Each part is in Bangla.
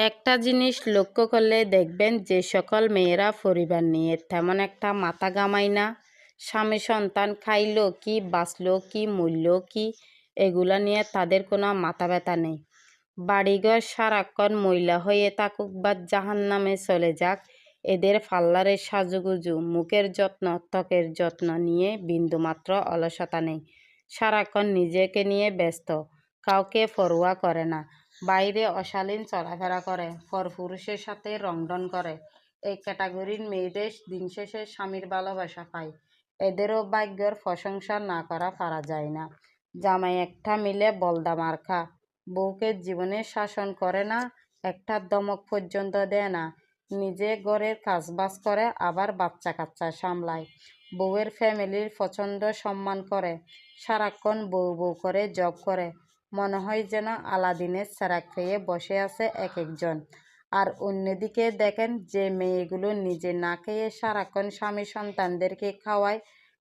একটা জিনিস লক্ষ্য করলে দেখবেন যে সকল মেয়েরা পরিবার নিয়ে তেমন একটা মাথা ঘামায় না, স্বামী সন্তান খাইলো কি বাঁচলো কি মূল্য কি এগুলা নিয়ে তাদের কোনো মাথা ব্যথা নেই। বাড়িঘর সারাক্ষণ ময়লা হয়ে থাকুক বা জাহান্নামে চলে যাক, এদের পার্লারে সাজুগুজু মুখের যত্ন ত্বকের যত্ন নিয়ে বিন্দুমাত্র অলসতা নেই। সারাক্ষণ নিজেকে নিয়ে ব্যস্ত, কাউকে পরোয়া করে না, বাইরে অশালীন চলাফেরা করে, পরপুরুষের সাথে রংডন করে। এই ক্যাটাগরির মেয়েদের দিন শেষে স্বামীর ভালোবাসা পায়। এদেরও ভাগ্যের প্রশংসা না করা পারা যায় না। জামাই একটা মিলে বলদা মার্কা, বউকে জীবনে শাসন করে না, একটা দমক পর্যন্ত দেয় না, নিজে ঘরের কাজবাজ করে আবার বাচ্চা কাচ্চা সামলায়, বউয়ের ফ্যামিলির পছন্দ সম্মান করে, সারাক্ষণ বউ বউ করে জব করে, মনে হয় যেন আলাদিনের চেরাগ পেয়ে বসে আছে এক একজন। আর অন্যদিকে দেখেন যে মেয়েগুলো নিজে না খেয়ে সারাক্ষণ স্বামী সন্তানদেরকে খাওয়ায়,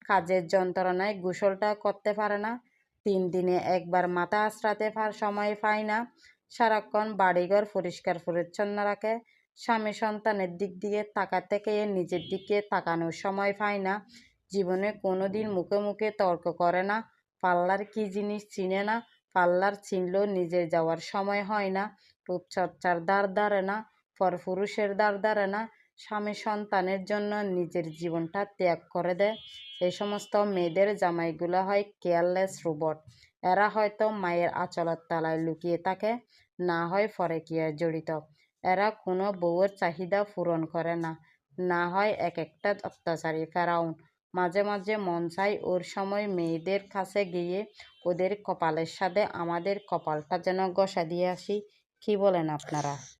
কাজের যন্ত্রণায় গোসলটা করতে পারে না, 3 দিনে একবার মাথা আঁচড়াতে সময় পায় না, সারাক্ষণ বাড়িঘর পরিষ্কার পরিচ্ছন্ন রাখে, স্বামী সন্তানের দিক দিয়ে তাকাতে গিয়ে নিজের দিকে তাকানোর সময় পায় না, জীবনে কোনোদিন মুখে মুখে তর্ক করে না, পার্লার কি জিনিস চিনে না, পার্লার চিনলেও নিজের যাওয়ার সময় হয় না, রূপচর্চার ধার ধারে না, পরপুরুষের ধার ধারে না, স্বামী সন্তানের জন্য নিজের জীবনটা ত্যাগ করে দেয়। এই সমস্ত মেয়েদের জামাইগুলো হয় কেয়ারলেস রোবট। এরা হয়তো মায়ের আঁচলের তলায় লুকিয়ে থাকে, না হয় পরকীয়ায় জড়িত। এরা কোনো বউয়ের চাহিদা পূরণ করে না, না হয় এক একটা অত্যাচারী ফেরাউন। মাঝে মাঝে মন চায় ওর সময় মেয়েদের কাছে গিয়ে ওদের কপালের সাথে আমাদের কপালটা যেন ঘষা দিয়ে আসি। কি বলেন আপনারা?